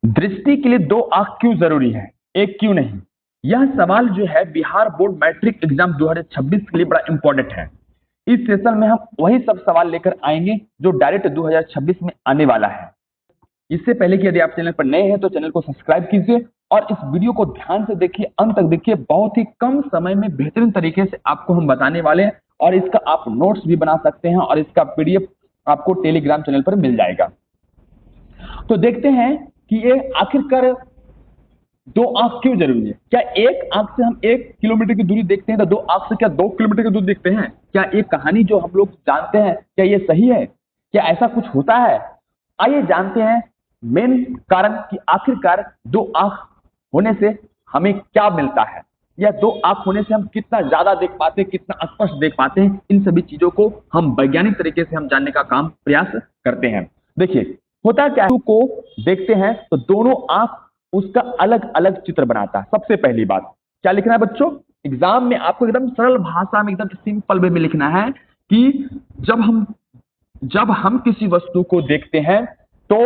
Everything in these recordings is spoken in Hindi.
दृष्टि के लिए दो आंख क्यों जरूरी है, एक क्यों नहीं? यह सवाल जो है बिहार बोर्ड मैट्रिक एग्जाम 2026 के लिए बड़ा इंपॉर्टेंट है। इस सेशन में हम वही सब सवाल लेकर आएंगे जो डायरेक्ट 2026 में आने वाला है। इससे पहले कि यदि आप चैनल पर नए हैं तो चैनल को सब्सक्राइब कीजिए और इस वीडियो को ध्यान से देखिए, अंत तक देखिए। बहुत ही कम समय में बेहतरीन तरीके से आपको हम बताने वाले हैं और इसका आप नोट्स भी बना सकते हैं और इसका पीडीएफ आपको टेलीग्राम चैनल पर मिल जाएगा। तो देखते हैं कि ये आखिरकार दो आंख क्यों जरूरी है। क्या एक आंख से हम 1 किलोमीटर की दूरी देखते हैं तो दो आंख से क्या 2 किलोमीटर की दूरी देखते हैं? क्या ये कहानी जो हम लोग जानते हैं क्या ये सही है? क्या ऐसा कुछ होता है? आइए जानते हैं मेन कारण कि आखिरकार दो आंख होने से हमें क्या मिलता है, या दो आंख होने से हम कितना ज्यादा देख पाते हैं, कितना स्पष्ट देख पाते हैं। इन सभी चीजों को हम वैज्ञानिक तरीके से हम जानने का काम प्रयास करते हैं। देखिए होता क्या है, को देखते हैं तो दोनों आंख उसका अलग अलग चित्र बनाता है। सबसे पहली बात क्या लिखना है बच्चों, एग्जाम में आपको एकदम सरल भाषा में एकदम सिंपल वे में लिखना है कि जब हम किसी वस्तु को देखते हैं तो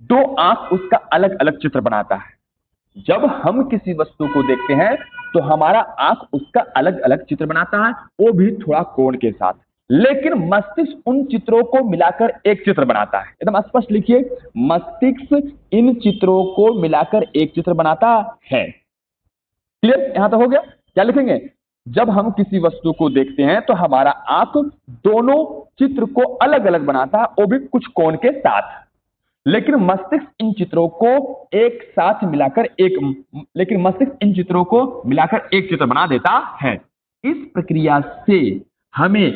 दो आंख उसका अलग अलग चित्र बनाता है। जब हम किसी वस्तु को देखते हैं तो हमारा आंख उसका अलग अलग चित्र बनाता है, वो भी थोड़ा कोण के साथ। लेकिन मस्तिष्क उन चित्रों को मिलाकर एक चित्र बनाता है। एकदम स्पष्ट लिखिए, मस्तिष्क इन चित्रों को मिलाकर एक चित्र बनाता है। क्लियर? यहां तक हो गया? क्या लिखेंगे, जब हम किसी वस्तु को देखते हैं तो हमारा आंख दोनों चित्र को अलग अलग बनाता है, वो भी कुछ कोण के साथ। लेकिन मस्तिष्क इन चित्रों को एक साथ मिलाकर एक चित्र बना देता है। इस प्रक्रिया से हमें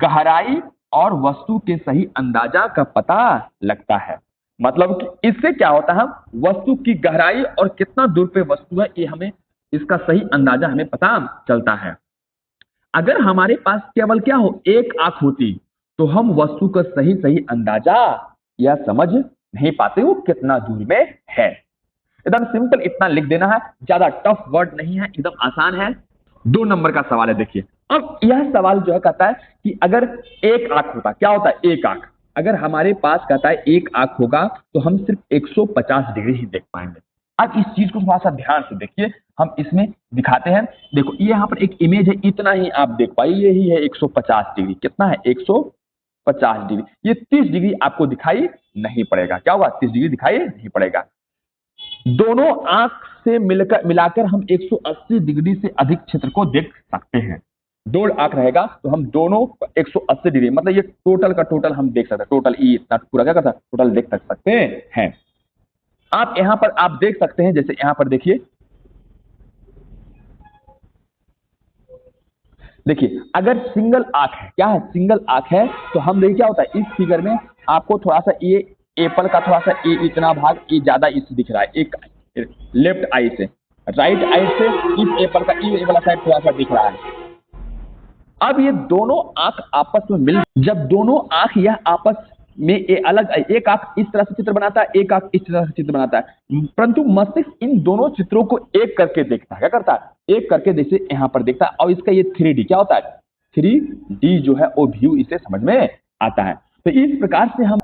गहराई और वस्तु के सही अंदाजा का पता लगता है। मतलब कि इससे क्या होता है, वस्तु की गहराई और कितना दूर पे वस्तु है ये हमें इसका सही अंदाजा हमें पता चलता है। अगर हमारे पास केवल क्या हो, एक आंख होती तो हम वस्तु का सही अंदाजा या समझ नहीं पाते वो कितना दूर में है। एकदम सिंपल इतना लिख देना है, ज्यादा टफ वर्ड नहीं है, एकदम आसान है। 2 नंबर का सवाल है, देखिए। अब यह सवाल जो है कहता है कि अगर एक आंख होता, क्या होता है एक आंख, अगर हमारे पास कहता है एक आंख होगा तो हम सिर्फ 150 डिग्री ही देख पाएंगे। अब इस चीज को थोड़ा सा ध्यान से देखिए, हम इसमें दिखाते हैं। देखो ये यहाँ पर एक इमेज है, इतना ही आप देख पाइए, यही है 150 डिग्री। कितना है 150 डिग्री। ये 30 डिग्री आपको दिखाई नहीं पड़ेगा। क्या होगा, 30 डिग्री दिखाई नहीं पड़ेगा। दोनों आंख से मिलाकर हम 180 डिग्री से अधिक क्षेत्र को देख सकते हैं। 2 आंख रहेगा तो हम दोनों 180 डिग्री, मतलब ये टोटल का टोटल हम देख सकते हैं। टोटल ई इतना पूरा क्या करता है, टोटल देख सकते हैं। आप यहां पर आप देख सकते हैं, जैसे यहां पर देखिए अगर सिंगल आंख है, क्या है सिंगल आंख है, तो हम देखिए क्या होता है इस फिगर में आपको थोड़ा सा ये एप्पल का थोड़ा सा ये इतना भाग ये ज्यादा इससे दिख रहा है, एक लेफ्ट आई से, राइट आई से इस एप्पल का ये वाला साइड थोड़ा सा दिख रहा है। अब ये दोनों आंख आपस में मिल, जब दोनों आंख यह आपस में ये अलग, एक आंख इस तरह से चित्र बनाता है, एक आंख इस तरह से चित्र बनाता है, परंतु मस्तिष्क इन दोनों चित्रों को एक करके देखता है। क्या करता है, एक करके जैसे यहां पर देखता है। और इसका ये 3D क्या होता है, 3D जो है वो व्यू इसे समझ में आता है। तो इस प्रकार से हम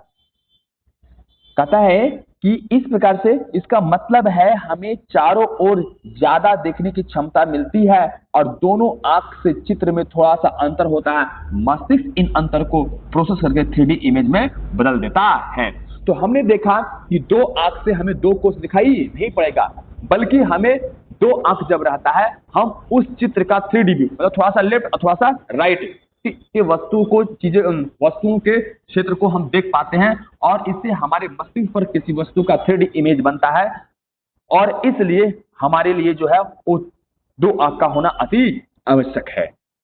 कहता है कि इस प्रकार से इसका मतलब है हमें चारों ओर ज्यादा देखने की क्षमता मिलती है और दोनों आंख से चित्र में थोड़ा सा अंतर होता है। मस्तिष्क इन अंतर को प्रोसेस करके 3D इमेज में बदल देता है। तो हमने देखा कि दो आंख से हमें दो कोष दिखाई नहीं पड़ेगा, बल्कि हमें दो आंख जब रहता है हम उस चित्र का 3D व्यू, मतलब थोड़ा सा लेफ्ट और थोड़ा सा राइट के वस्तुओं के क्षेत्र को हम देख पाते हैं और इससे हमारे मस्तिष्क पर किसी वस्तु का 3D इमेज बनता है। और इसलिए हमारे लिए जो है वो दो आंख का होना अति आवश्यक है।